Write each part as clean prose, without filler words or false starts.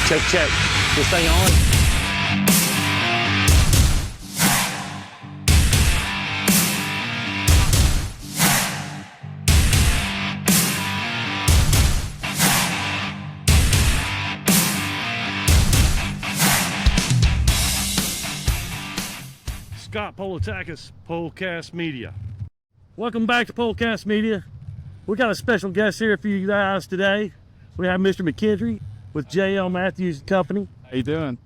Check, check. This thing on? Scott Politakis, Polecast Media. Welcome back to Polecast Media. We got a special guest here for you guys today. We have Mr. Mckendree with J.L. Matthews Company. How you doing?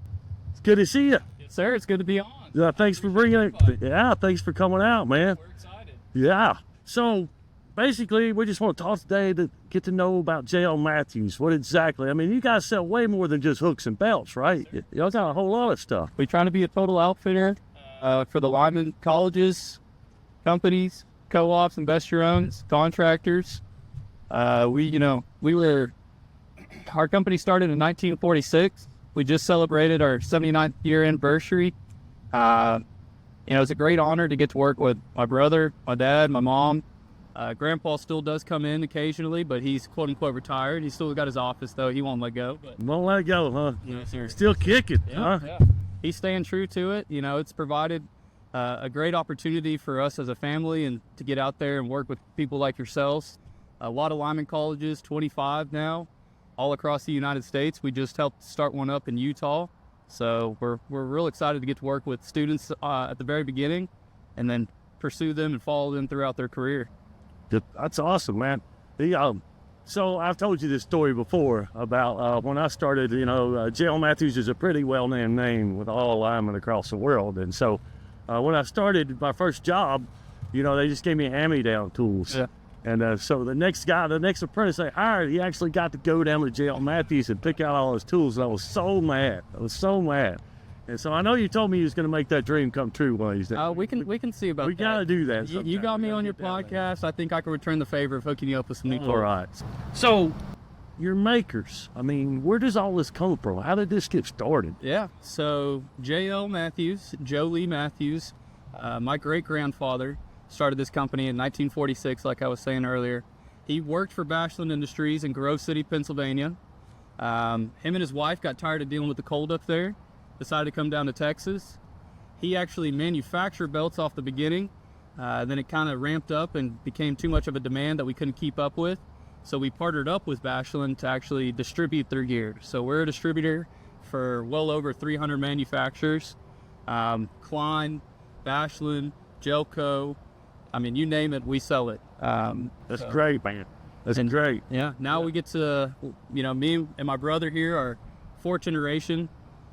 It's good to see you. Yes, sir. It's good to be on. Thanks for bringing it. Yeah, thanks for coming out, man. We're excited. Yeah. So basically, we just want to talk today to get to know about J.L. Matthews. What exactly? I mean, you guys sell way more than just hooks and belts, right? Y'all got a whole lot of stuff. We're trying to be a total outfitter for the lineman colleges, companies, co-ops, investor-owns, contractors. Our company started in 1946. We just celebrated our 79th year anniversary. It's a great honor to get to work with my brother, my dad, my mom. Grandpa still does come in occasionally, but he's quote unquote retired. He's still got his office though. He won't let go. But Won't let it go, huh? no, sir. Still kicking, huh? Yeah. He's staying true to it. You know, it's provided a great opportunity for us as a family and to get out there and work with people like yourselves. A lot of lineman colleges, 25 now, all across the United States. We just helped start one up in Utah. So we're real excited to get to work with students at the very beginning and then pursue them and follow them throughout their career. That's awesome, man. So I've told you this story before about when I started, J.L. Matthews is a pretty well-known name with all linemen across the world. And so when I started my first job, they just gave me hand-me-down tools. Yeah. And so the next apprentice they hired, he actually got to go down to J.L. Matthews and pick out all his tools. And I was so mad. And so I know you told me you was going to make that dream come true one of these days. We can see about that. We got to do that. You got me on your podcast. I think I can return the favor of hooking you up with some new tools. All right. So your makers, I mean, where does all this come from? How did this get started? Yeah. So J.L. Matthews, Joe Lee Matthews, my great-grandfather started this company in 1946, like I was saying earlier. He worked for Bashland Industries in Grove City, Pennsylvania. Him and his wife got tired of dealing with the cold up there, decided to come down to Texas. He actually manufactured belts off the beginning. Then it kind of ramped up and became too much of a demand that we couldn't keep up with. So we partnered up with Bashland to actually distribute their gear. So we're a distributor for well over 300 manufacturers. Klein, Bashland, Gelco, I mean, you name it, we sell it. That's great, man. That's great. Yeah. Now we get to, me and my brother here are fourth generation,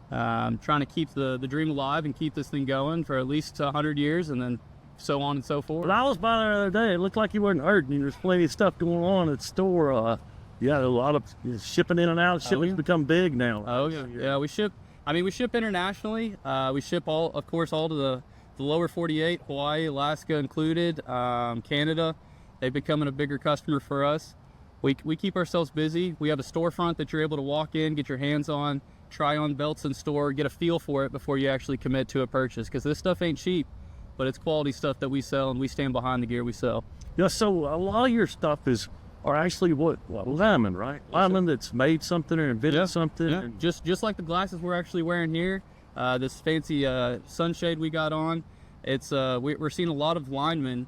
trying to keep the dream alive and keep this thing going for at least 100 years and then so on and so forth. But I was by there the other day. It looked like you wasn't hurting. There's plenty of stuff going on at the store. A lot of shipping in and out. Shipping's become big now. Oh, yeah. Yeah, we ship internationally. We ship all to the lower 48, Hawaii, Alaska included, Canada. They've becoming a bigger customer for us. We keep ourselves busy. We have a storefront that you're able to walk in, get your hands on, try on belts in store, get a feel for it before you actually commit to a purchase. Because this stuff ain't cheap, but it's quality stuff that we sell, and we stand behind the gear we sell. Yeah, so a lot of your stuff are actually what linemen, right? Linemen that's made something or invented something. Yeah. Just like the glasses we're actually wearing here. This fancy sunshade we got on, it's we're seeing a lot of linemen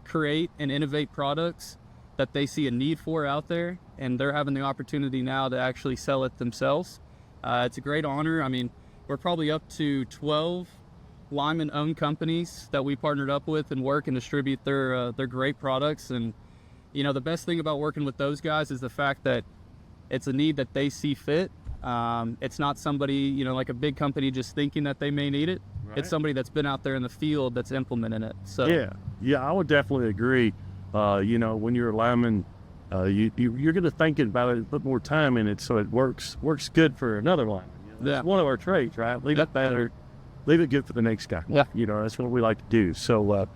create and innovate products that they see a need for out there, and they're having the opportunity now to actually sell it themselves. It's a great honor. I mean, we're probably up to 12 lineman-owned companies that we partnered up with and work and distribute their great products. And the best thing about working with those guys is the fact that it's a need that they see fit. It's not somebody, like a big company just thinking that they may need it. Right. It's somebody that's been out there in the field that's implementing it. So yeah, I would definitely agree. When you're a lineman, you're going to think about it and put more time in it so it works good for another lineman. That's one of our traits, right? Leave it better, leave it good for the next guy. Yeah. That's what we like to do. So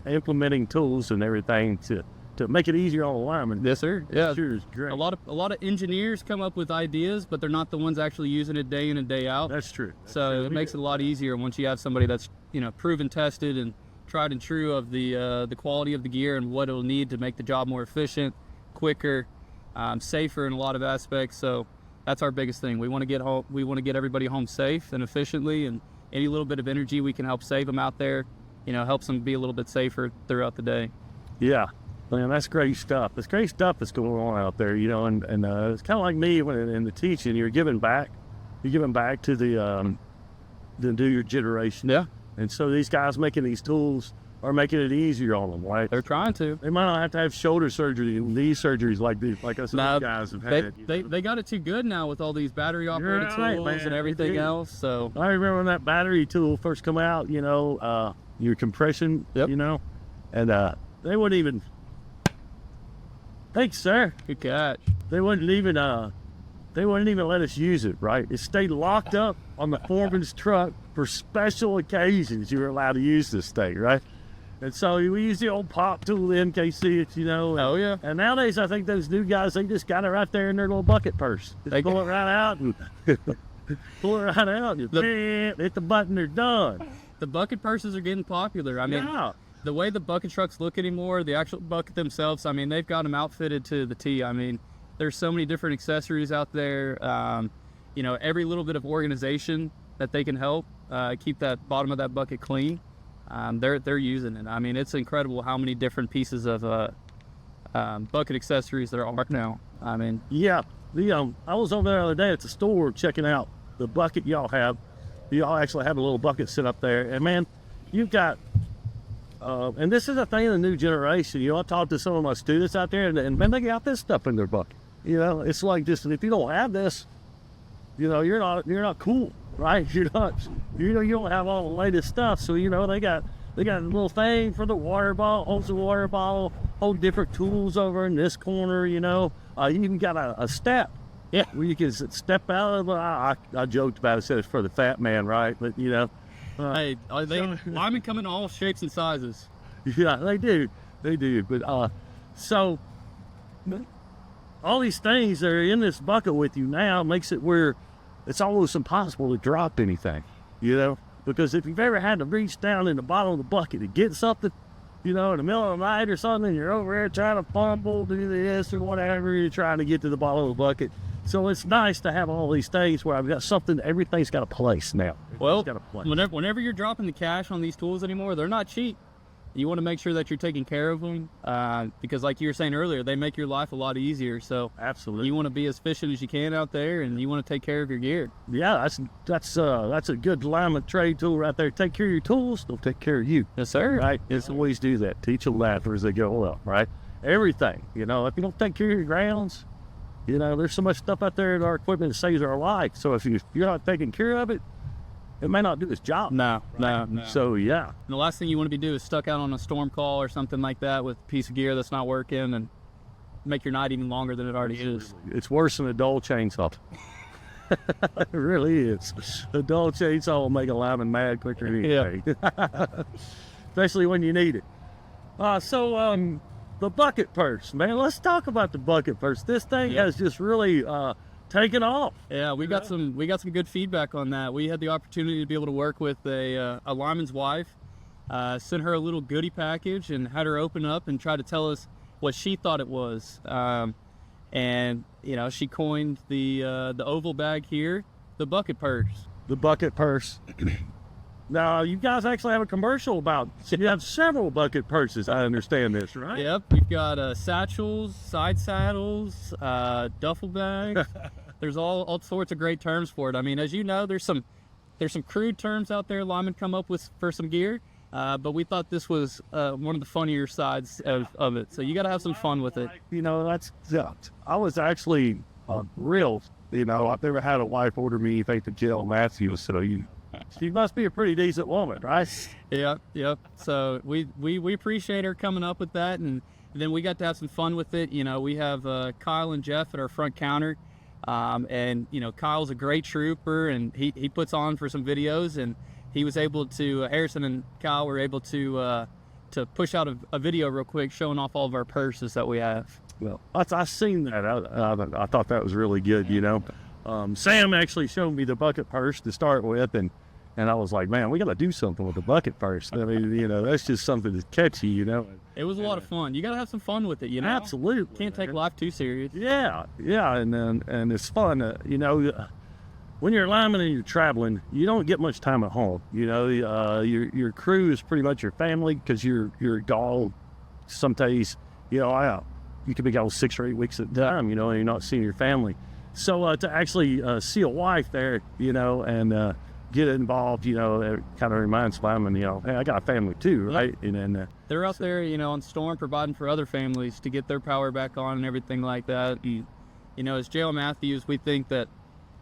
implementing tools and everything to make it easier on the lineman. Yes, sir. Yeah, sure is great. A lot of engineers come up with ideas, but they're not the ones actually using it day in and day out. That's true. It makes it a lot easier once you have somebody that's proven, tested, and tried and true of the quality of the gear and what it'll need to make the job more efficient, quicker, safer in a lot of aspects. So That's our biggest thing. We want to get home. We want to get everybody home safe and efficiently, and any little bit of energy we can help save them out there, helps them be a little bit safer throughout the day. Yeah, man, that's great stuff. That's great stuff that's going on out there, and it's kind of like me when in the teaching, you're giving back to the new generation. Yeah. And so these guys making these tools are making it easier on them, right? They're trying to. They might not have to have shoulder surgery and knee surgeries like us guys have had. They got it too good now with all these battery operated tools man. and everything else. So I remember when that battery tool first come out, your compression, Yep. and they wouldn't even. Thanks, sir. good catch. They wouldn't even let us use it, right? It stayed locked up on the foreman's truck for special occasions. You were allowed to use this thing, right? And so we use the old pop tool, the MKC, Oh yeah. And nowadays, I think those new guys, they just got it right there in their little bucket purse. Just pull it right out and pull it right out. And hit the button, they're done. The bucket purses are getting popular. I mean, Yeah. the way the bucket trucks look anymore, the actual bucket themselves, I mean, they've got them outfitted to the T. I mean, there's so many different accessories out there. Every little bit of organization that they can help keep that bottom of that bucket clean, they're using it. I mean, it's incredible how many different pieces of bucket accessories there are now. I mean, Yeah. I was over there the other day at the store checking out the bucket y'all have. Y'all actually have a little bucket set up there. And man, you've got, and this is a thing of the new generation. I talked to some of my students out there and man, they got this stuff in their bucket. It's like just, if you don't have this, you're not cool, right? You don't have all the latest stuff. So, they got a little thing for the water bottle, holds the water bottle, whole different tools over in this corner, you even got a step. Yeah. Where you can step out of. I joked about it, said it's for the fat man, right? But hey, linemen come in all shapes and sizes. yeah, they do. But so all these things that are in this bucket with you now makes it where it's almost impossible to drop anything, because if you've ever had to reach down in the bottom of the bucket to get something, in the middle of the night or something, you're over there trying to fumble, do this or whatever, you're trying to get to the bottom of the bucket. So it's nice to have all these things where I've got something, everything's got a place now. Well, got a place. whenever you're dropping the cash on these tools anymore, they're not cheap. You want to make sure that you're taking care of them because, like you were saying earlier, they make your life a lot easier. So Absolutely. you want to be as efficient as you can out there, and you want to take care of your gear. Yeah, that's a good lineman trade tool right there. Take care of your tools, they'll take care of you. Yes, sir. Right? It's always do that. Teach them that as they go up, right? Everything. If you don't take care of your grounds, there's so much stuff out there in our equipment that saves our life. So if you're not taking care of it, it may not do its job. No. So yeah. And the last thing you want to be doing is stuck out on a storm call or something like that with a piece of gear that's not working and make your night even longer than it already is. It's worse than a dull chainsaw. It really is. A dull chainsaw will make a lineman mad quicker than anything. Especially when you need it. The bucket purse, man. Let's talk about the bucket purse. This thing has just really taken off. Yeah, we got some good feedback on that. We had the opportunity to be able to work with a lineman's wife, sent her a little goodie package and had her open up and try to tell us what she thought it was. And she coined the oval bag here, the bucket purse. The bucket purse. Now, you guys actually have a commercial about, you have several bucket purses, I understand this, right? Yep, we've got satchels, side saddles, duffel bags. There's all sorts of great terms for it. I mean, as you know, there's some crude terms out there linemen come up with for some gear, but we thought this was one of the funnier sides of it. So you got to have some fun with it. I was actually real, I've never had a wife order me anything to Jill Matthews, so she must be a pretty decent woman, right? Yep. So we appreciate her coming up with that, and then we got to have some fun with it. We have Kyle and Jeff at our front counter, and Kyle's a great trooper, and he puts on for some videos, and he was able to Harrison and Kyle were able to push out a video real quick showing off all of our purses that we have. Well, I seen that. I thought that was really good. Sam actually showed me the bucket purse to start with, and And I was like, man, we got to do something with the bucket first. I mean, you know, that's just something that's catchy, you know. It was a lot of fun. You got to have some fun with it, you know? Absolutely. Can't take life too serious. Yeah, and it's fun. You know, when you're a lineman and you're traveling, you don't get much time at home. You know, your crew is pretty much your family because you're gone. Some days, you know, you could be gone 6 or 8 weeks at a time, you know, and you're not seeing your family. So to actually see a wife there, you know, and get involved, you know, it kind of reminds firemen, you know, hey, I got a family too, right? Yep. And they're out there, you know, on storm, providing for other families to get their power back on and everything like that. And, you know, as J.L. Matthews, we think that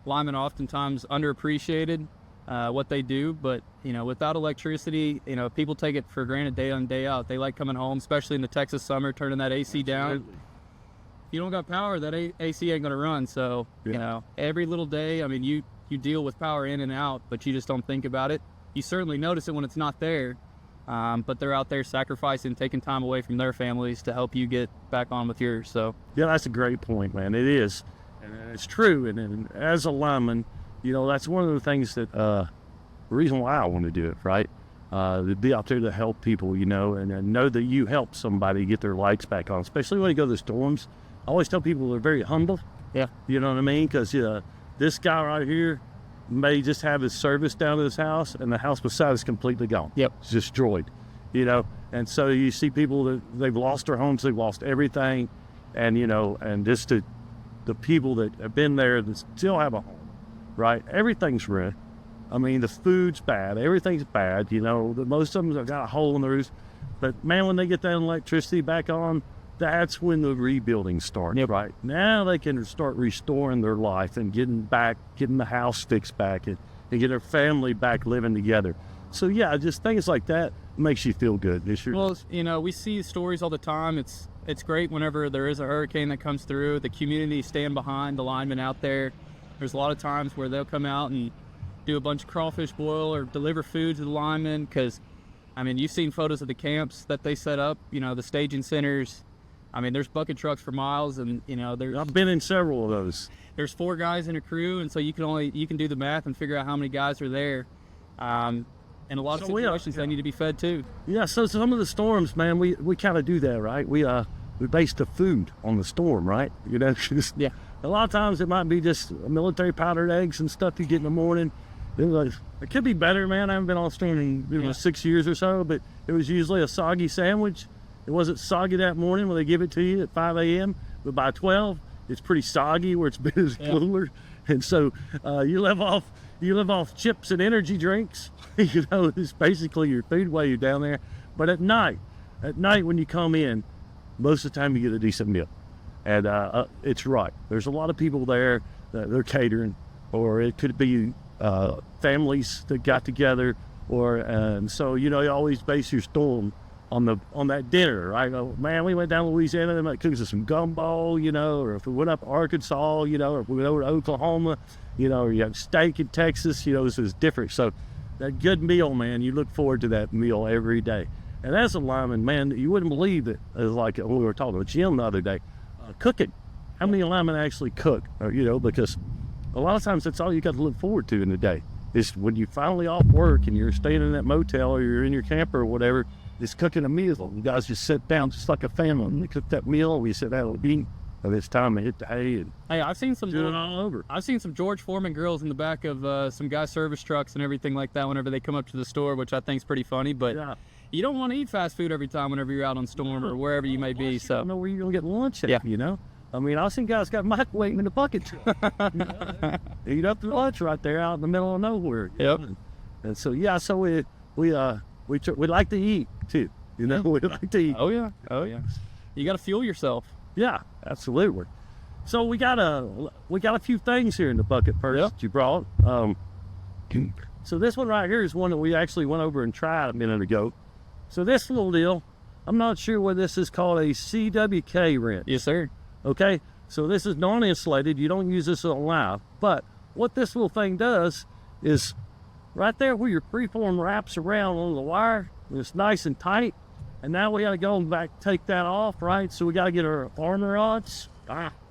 linemen are oftentimes underappreciated, what they do, but, you know, without electricity, you know, people take it for granted day in, day out. They like coming home, especially in the Texas summer, turning that AC down. If you don't got power, that AC ain't gonna run. So, you know, every little day, I mean, you deal with power in and out, but you just don't think about it. You certainly notice it when it's not there, but they're out there sacrificing, taking time away from their families to help you get back on with yours. So yeah, that's a great point, man. It is, and it's true. And as a lineman, you know, that's one of the things that the reason why I want to do it, right? To be out there to help people, you know, and know that you help somebody get their lights back on, especially when you go to the storms. I always tell people they're very humble. Yeah, you know what I mean? Because this guy right here may just have his service down to his house, and the house beside is completely gone. Yep. It's destroyed, you know. And so you see people that they've lost their homes, they've lost everything, and you know, and just the people that have been there that still have a home, right? Everything's rent. I mean, the food's bad, everything's bad. You know, most of them have got a hole in the roof, but man, when they get that electricity back on, that's when the rebuilding starts, right? Now they can start restoring their life and getting the house fixed back and get their family back living together. So yeah, just things like that makes you feel good. Well, you know, we see stories all the time. It's great whenever there is a hurricane that comes through, the community stand behind the linemen out there. There's a lot of times where they'll come out and do a bunch of crawfish boil or deliver food to the linemen because, I mean, you've seen photos of the camps that they set up, you know, the staging centers. I mean, there's bucket trucks for miles, and you know, I've been in several of those. There's 4 guys in a crew, and so you can do the math and figure out how many guys are there. In a lot of situations, they need to be fed too. Yeah. So some of the storms, man, we kind of do that, right? We base the food on the storm, right? You know, yeah. A lot of times it might be just military powdered eggs and stuff you get in the morning. It could be better, man. I haven't been on a storm in 6 years or so, but it was usually a soggy sandwich. It wasn't soggy that morning when they give it to you at 5 a.m., but by 12, it's pretty soggy where it's been as cooler. And so you live off chips and energy drinks. You know, it's basically your food while you're down there. But at night when you come in, most of the time you get a decent meal. And it's right. There's a lot of people there that they're catering, or it could be families that got together, and so, you know, you always base your storm on that dinner, right? Oh, man, we went down to Louisiana, they might cook us some gumbo, you know, or if we went up to Arkansas, you know, or if we went over to Oklahoma, you know, or you have steak in Texas, you know, this is different. So that good meal, man, you look forward to that meal every day. And as a lineman, man, you wouldn't believe that, like when we were talking about Jim the other day, cooking. How many linemen actually cook? You know, because a lot of times that's all you got to look forward to in the day is when you finally off work and you're staying in that motel or you're in your camper or whatever, is cooking a meal. You guys just sit down just like a family and they cook that meal. We sit down and eat. And it's time to hit the hay and I've seen some do it all over. I've seen some George Foreman grills in the back of some guys' service trucks and everything like that whenever they come up to the store, which I think is pretty funny. But you don't want to eat fast food every time whenever you're out on storm or wherever you may be. So you don't know where you're gonna get lunch at. You know, I mean, I've seen guys got microwave in the bucket. You know, they eat up their lunch right there out in the middle of nowhere. Yep. And so so we like to eat too. You know, we like to eat. Oh yeah. You got to fuel yourself. Yeah, absolutely. So we got a few things here in the bucket first that you brought. So this one right here is one that we actually went over and tried a minute ago. So this little deal, I'm not sure what this is called, a CWK wrench. Yes, sir. Okay, so this is non-insulated. You don't use this on live. But what this little thing does is right there where your freeform wraps around on the wire, it's nice and tight. And now we got to go back, take that off, right? So we got to get our armor rods.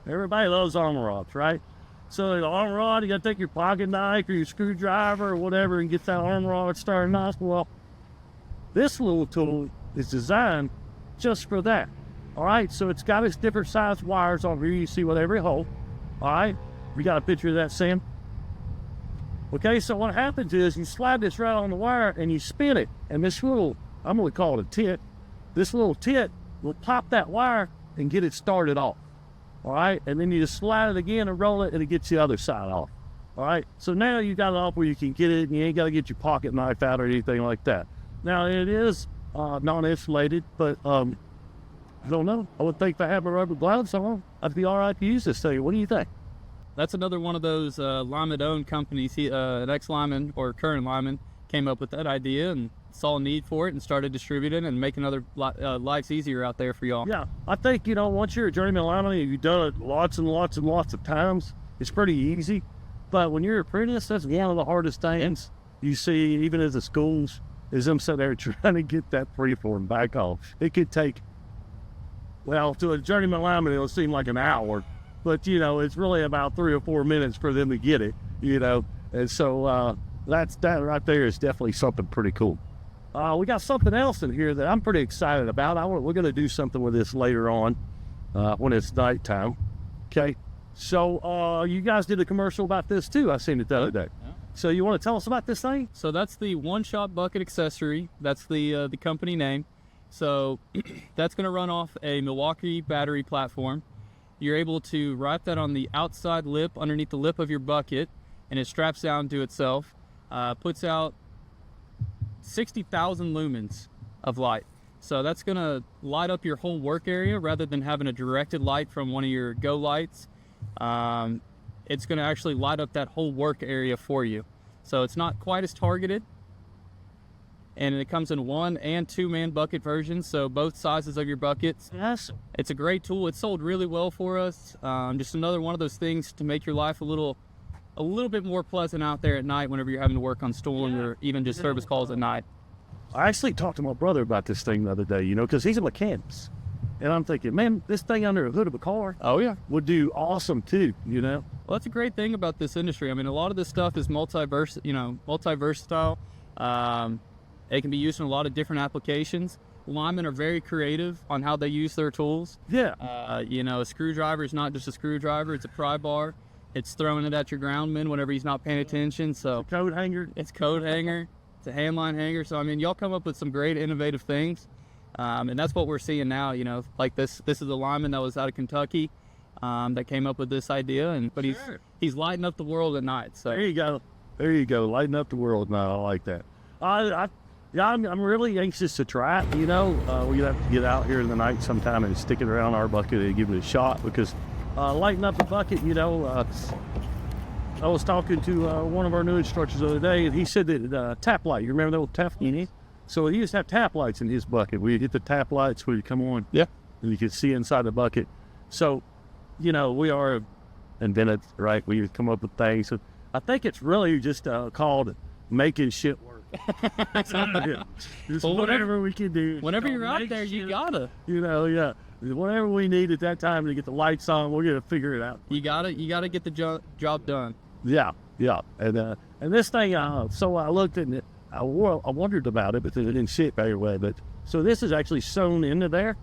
Everybody loves armor rods, right? So the arm rod, you got to take your pocket knife or your screwdriver or whatever and get that arm rod started nice. Well, this little tool is designed just for that. All right, so it's got its different size wires on here. You see with every hole. All right, we got a picture of that, Sam? Okay, so what happens is you slide this right on the wire and you spin it. And this little, I'm going to call it a tit, this little tit will pop that wire and get it started off. All right, and then you just slide it again and roll it and it gets the other side off. All right, so now you got it off where you can get it and you ain't got to get your pocket knife out or anything like that. Now it is non-insulated, but I don't know. I would think if I had my rubber gloves on, I'd be all right to use this thing. What do you think? That's another one of those lineman-owned companies. An ex-lineman or current lineman came up with that idea and saw a need for it and started distributing and making other lives easier out there for y'all. Yeah, I think, once you're a journeyman lineman and you've done it lots and lots and lots of times, it's pretty easy. But when you're an apprentice, that's one of the hardest things you see, even as the schools, is them sitting there trying to get that freeform back off. It could take, well, to a journeyman lineman, it'll seem like an hour. But, it's really about 3 or 4 minutes for them to get it, And so that right there is definitely something pretty cool. We got something else in here that I'm pretty excited about. We're going to do something with this later on when it's nighttime. Okay. So you guys did a commercial about this too. I seen it the other day. Yeah. So you want to tell us about this thing? So that's the one-shot bucket accessory. That's the company name. So that's going to run off a Milwaukee battery platform. You're able to wrap that on the outside lip, underneath the lip of your bucket, and it straps down to itself. Puts out 60,000 lumens of light. So that's going to light up your whole work area rather than having a directed light from one of your go lights. It's going to actually light up that whole work area for you. So it's not quite as targeted. And it comes in 1- and 2-man bucket versions, so both sizes of your buckets. Yes. It's a great tool. It's sold really well for us. Just another one of those things to make your life a little bit more pleasant out there at night whenever you're having to work on storm or even just service calls at night. I actually talked to my brother about this thing the other day, because he's a mechanic. And I'm thinking, man, this thing under a hood of a car would do awesome too, Well, that's a great thing about this industry. I mean, a lot of this stuff is multi-versatile. It can be used in a lot of different applications. Linemen are very creative on how they use their tools. Yeah. A screwdriver is not just a screwdriver, it's a pry bar. It's throwing it at your groundman whenever he's not paying attention. So it's a coat hanger. It's coat hanger. It's a handline hanger. So, I mean, y'all come up with some great innovative things. And that's what we're seeing now, like this is a lineman that was out of Kentucky that came up with this idea. But he's lighting up the world at night. So There you go. Lighting up the world at night. I like that. I'm really anxious to try it, we have to get out here in the night sometime and stick it around our bucket and give it a shot because lighting up the bucket, I was talking to one of our new instructors the other day and he said that tap light, you remember the old tap? Mm-hmm. So he used to have tap lights in his bucket. We'd hit the tap lights where you come on. Yeah. And you could see inside the bucket. So, we are invented, right? We come up with things. So I think it's really just called making shit work. Just whatever we can do. Whenever you're out there, you gotta. Whatever we need at that time to get the lights on, we're gonna figure it out. You gotta get the job done. Yeah. And this thing, so I looked at it. I wondered about it, but it didn't sit very well. But so this is actually sewn into there,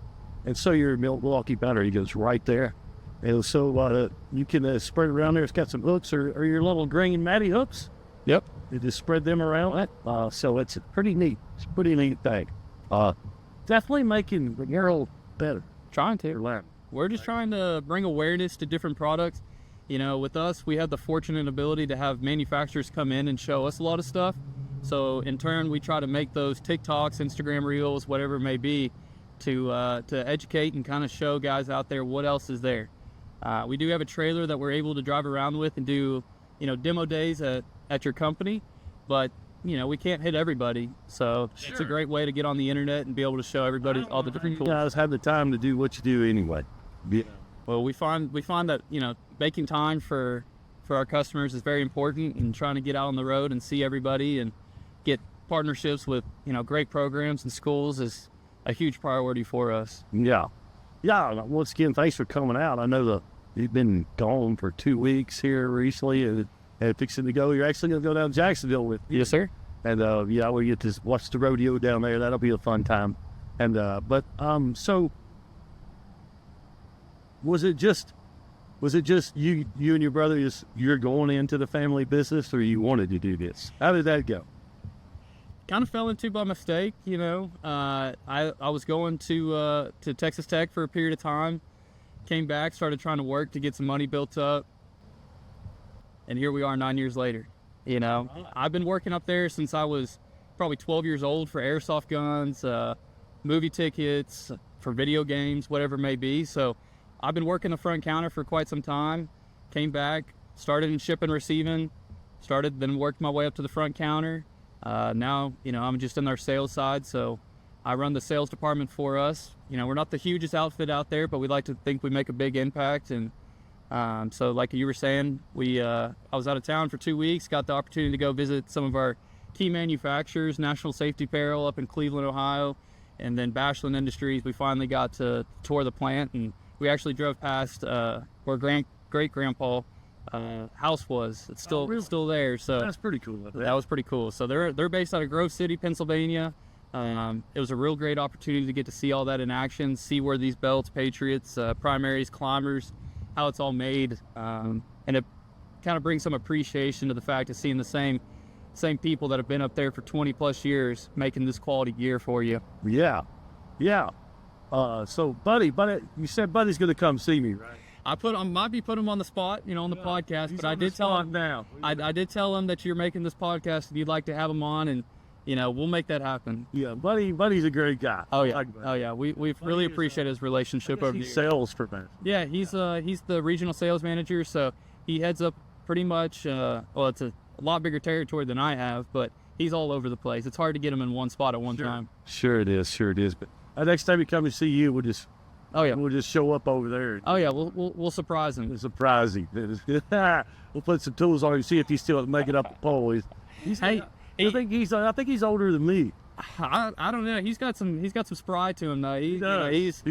and so your Milwaukee battery goes right there. And so you can spread it around there. It's got some hooks or your little green matty hooks. Yep. You just spread them around. So it's pretty neat. It's a pretty neat thing. Definitely making the world better. Trying to. We're just trying to bring awareness to different products. With us, we have the fortunate ability to have manufacturers come in and show us a lot of stuff. So in turn, we try to make those TikToks, Instagram Reels, whatever it may be, to educate and kind of show guys out there what else is there. We do have a trailer that we're able to drive around with and do, demo days at your company, but we can't hit everybody. So It's a great way to get on the internet and be able to show everybody all the different tools. You guys have the time to do what you do anyway. Yeah. Well, we find that making time for our customers is very important, and trying to get out on the road and see everybody and get partnerships with great programs and schools is a huge priority for us. Yeah. Once again, thanks for coming out. I know you've been gone for 2 weeks here recently, and fixing to go. You're actually going to go down to Jacksonville with me. Yes, sir. And yeah, we get to watch the rodeo down there. That'll be a fun time. And so was it just you and your brother? You're going into the family business, or you wanted to do this? How did that go? Kind of fell into by mistake, you know. I was going to Texas Tech for a period of time, came back, started trying to work to get some money built up, and here we are 9 years later. You know, I've been working up there since I was probably 12 years old for airsoft guns, movie tickets, for video games, whatever it may be. So I've been working the front counter for quite some time. Came back, started in shipping, receiving, then worked my way up to the front counter. Now, you know, I'm just in our sales side, so I run the sales department for us. You know, we're not the hugest outfit out there, but we like to think we make a big impact. And so like you were saying, I was out of town for 2 weeks, got the opportunity to go visit some of our key manufacturers, National Safety Apparel up in Cleveland, Ohio, and then Bashland Industries. We finally got to tour the plant, and we actually drove past where great-grandpa house was. It's still still there. So that's pretty cool. That was pretty cool. So they're based out of Grove City, Pennsylvania. It was a real great opportunity to get to see all that in action, see where these belts, Patriots, primaries, climbers, how it's all made, and it kind of brings some appreciation to the fact of seeing the same people that have been up there for 20 plus years making this quality gear for you. Yeah. So buddy, you said Buddy's going to come see me, right? I might be putting him on the spot, you know, on the podcast, but I did tell him now. I did tell him that you're making this podcast and you'd like to have him on, and you know, we'll make that happen. Yeah, Buddy's a great guy. Oh yeah, we've really appreciated his relationship over the years. Sales professional. Yeah, he's the regional sales manager, so he heads up pretty much. Well, it's a lot bigger territory than I have, but he's all over the place. It's hard to get him in one spot at one time. Sure it is. But next time we come to see you, we'll just show up over there. Oh yeah, we'll surprise him. Surprise him. We'll put some tools on him, see if he's still making up the pole. I think he's older than me. I don't know. He's got some spry to him though. He does.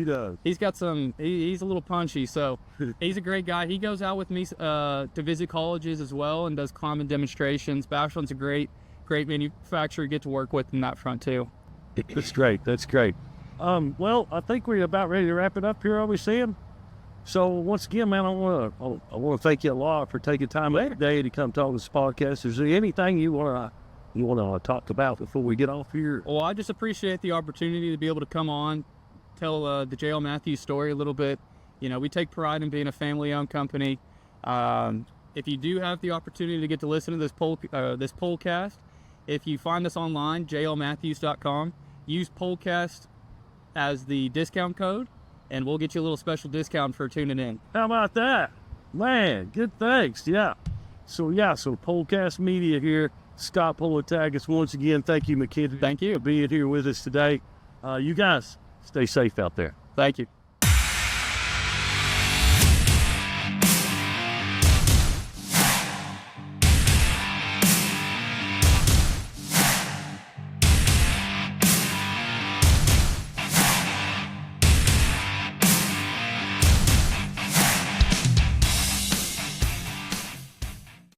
He's got some. He's a little punchy, so he's a great guy. He goes out with me to visit colleges as well and does climbing demonstrations. Bashland's a great manufacturer to get to work with in that front too. That's great. Well, I think we're about ready to wrap it up here, are we, Sam? So once again, man, I want to thank you a lot for taking time out today to come talk to this podcast. Is there anything you want to talk about before we get off here? Well, I just appreciate the opportunity to be able to come on, tell the J.L. Matthews story a little bit. You know, we take pride in being a family-owned company. If you do have the opportunity to get to listen to this podcast, if you find us online, jlmatthews.com, use Polcast as the discount code, and we'll get you a little special discount for tuning in. How about that? Man, good thanks. Yeah. So Polcast Media here. Scott Politagas once again. Thank you, Mckendree. Thank you for being here with us today. You guys, stay safe out there. Thank you.